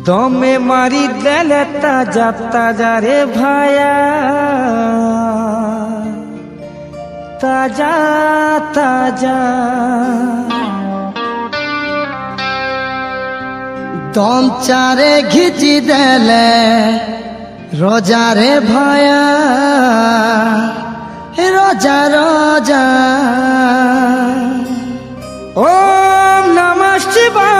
दमे मारी देले ताजा ताजा रे भाया ताजा ताजा दम चारे घिची देले रोजा रे भाया रोजा रोजा। ओम नमः शिवाय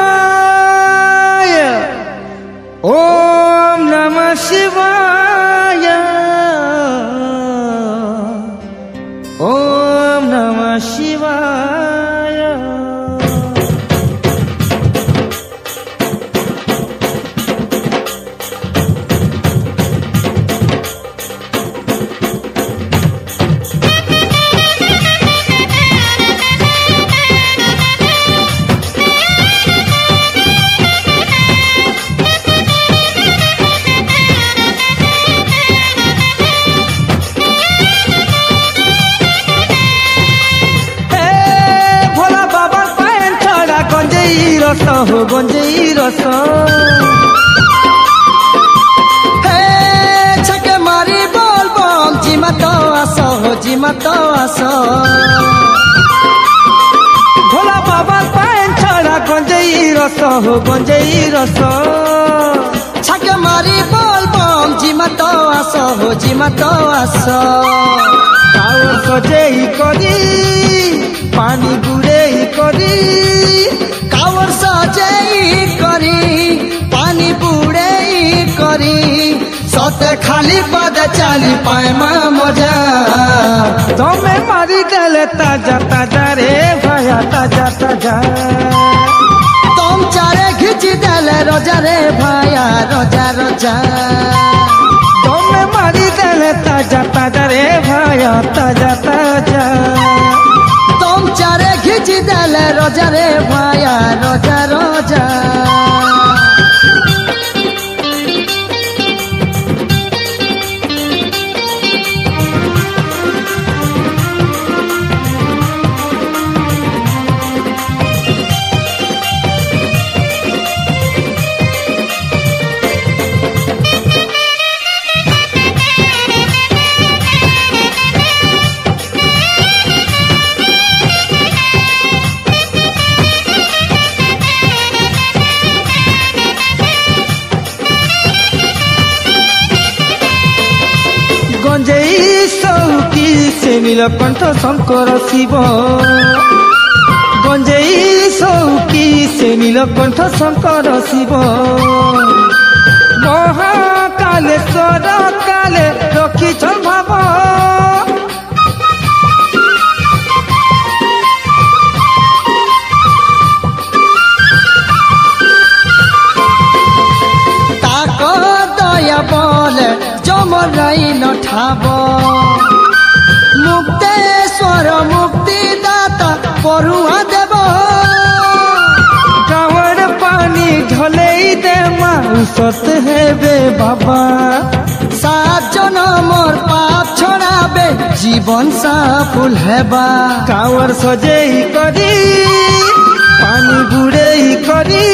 ओम नमः शिवाय ओम नमः शिवाय। हो गंजेई रस हे छके मारी बोल बम जिमा तो आसो हो जिमा तो आसो। भोला बाबा पान छड़ा गंजेई रस हो गंजेई रस छके मारी बोल बम जिमा तो आसो हो जिमा तो आसो। कावर सजेई करी पानी बुड़ेई करी कावर सजेई करी पानी बुड़ेई करी सते खाली पद चाली पाए माँ मजा। दमे मारी देले ताजा ताजा रे भाया ताजा ताजा। तुम चारे घिची देले रोजा रे भाया रोजा रोजा। दमे मारी देले ताजा ताजा रे भाया ताजा ताजा। तुम चारे घिची देले रोजा रे भाया रोजा रोजा। गंजेई सौकी से नीलकंठ शंकर शिव गंजेई सौकी से नीलकंठ शंकर शिव महाकालेश्वर काले रखी भाव। ताको दया बोले जमराई न ठाबो मुक्तेश्वर मुक्तिदाता परुआ देव। कावड़ पानी ढलेई दे माउसत हेबे बाबा। 7 जन्मर पाप छोड़ाबे जीवन साफुल हेबा। कावड़ सजेई करी पानी बुड़ेई करी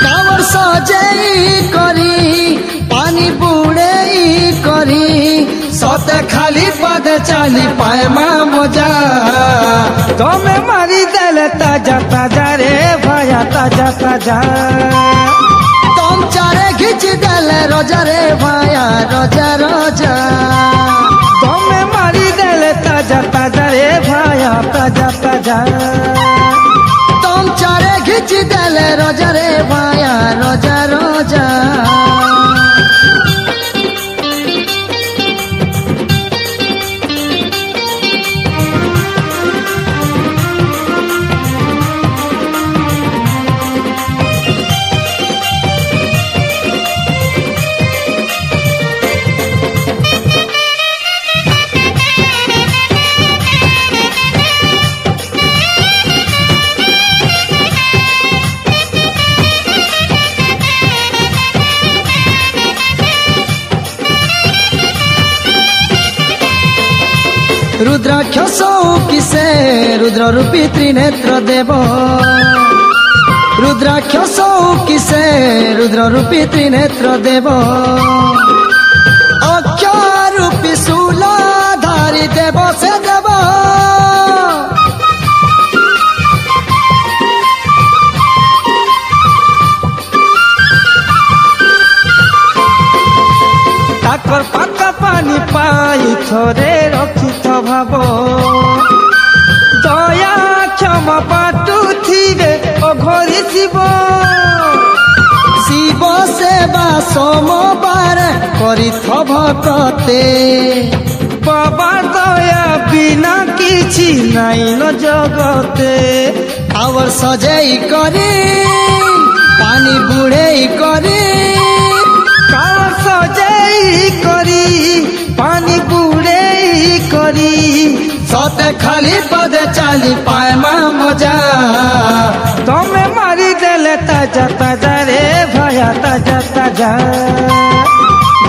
कावर सजेई करी पानी बुड़ेई करी सते खाली पद चाली पाए माँ मजा। दमे मारी देले ताजा ताजा रे भाया ताजा ताजा। तुम चारे घिच देले रोजा रे भाया रोजा रोजा। दमे मारी देले ताजा ताजा रे भाया ताजा ताजा। तुम चारे घिच देले रोजा रे भाया रोजा रोजा। रुद्राक्ष किसे रुद्र रूपी त्रिनेत्र देव रुद्राक्ष किसे रुद्र रूपी त्रिनेत्र देव अक्षर रूपी शूल धारी देव से देव ताकर पाका पानी पाई थोरे रखित भाव दया क्षमा पाटू थिबे अघरी शिव शिव सेवा सोमवार करिथ भक्ते बाबा दया बिना किछि नाई न जगते आवर सजेई करी पानी बुड़ेई करी कावर सजेई करी पानी बुड़ेई करी सते खाली पदे चाली पाएमा मजा तमे मारी देले ताजा ताजा रे भया ताजा ताजा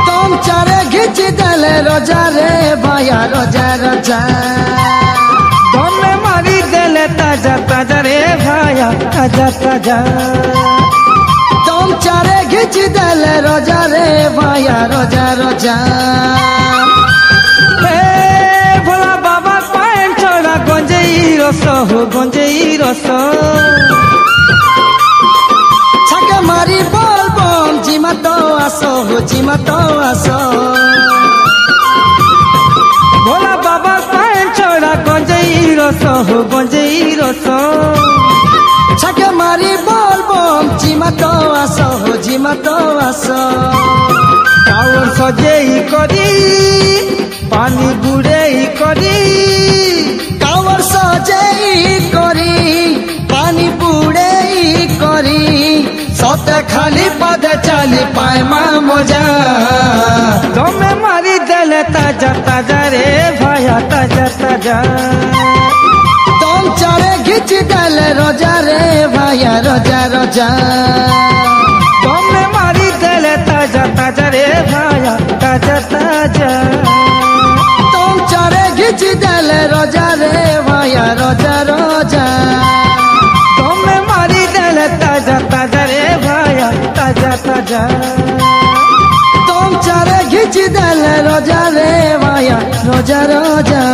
तुम चारे घिच देले रोजा रे भया रोजा रोजा तमे मारी देले ताजा ताजा रे भया ताजा ताजा तुम चारे घिच देले रोजा रे भया रोजा रोजा भोला बाबा पान छोड़ा गंजेई रस हो गंजेई रस छके मारी बोल बम जिमा तो आसो हो जिमा तो आसो भोला बाबा पान छोड़ा गंजेई रस हो गंजेई रस छके मारी बोल बम जिमा तो आसो हो जिमा तो आसो कावर सजेई करी पानी बुड़ेई करी कावर सजेई करी पानी बुड़ेई करी सते खाली पदे चाली पाएमा मजा तमे मारी देले ताजा ताजा रे भया ताजा ताजा तुम चारे घिच देले रोजा रे भया रोजा रोजा तमे मारी देले ताजा ताजा रे भया ताजा ताजा तुम चारे घिच देले रोजा रे भया रोजा रोजा तमे मारी देले ताजा ताजा रे भया ताजा ताजा तुम चारे घिच देले रोजा रे भया रोजा रोजा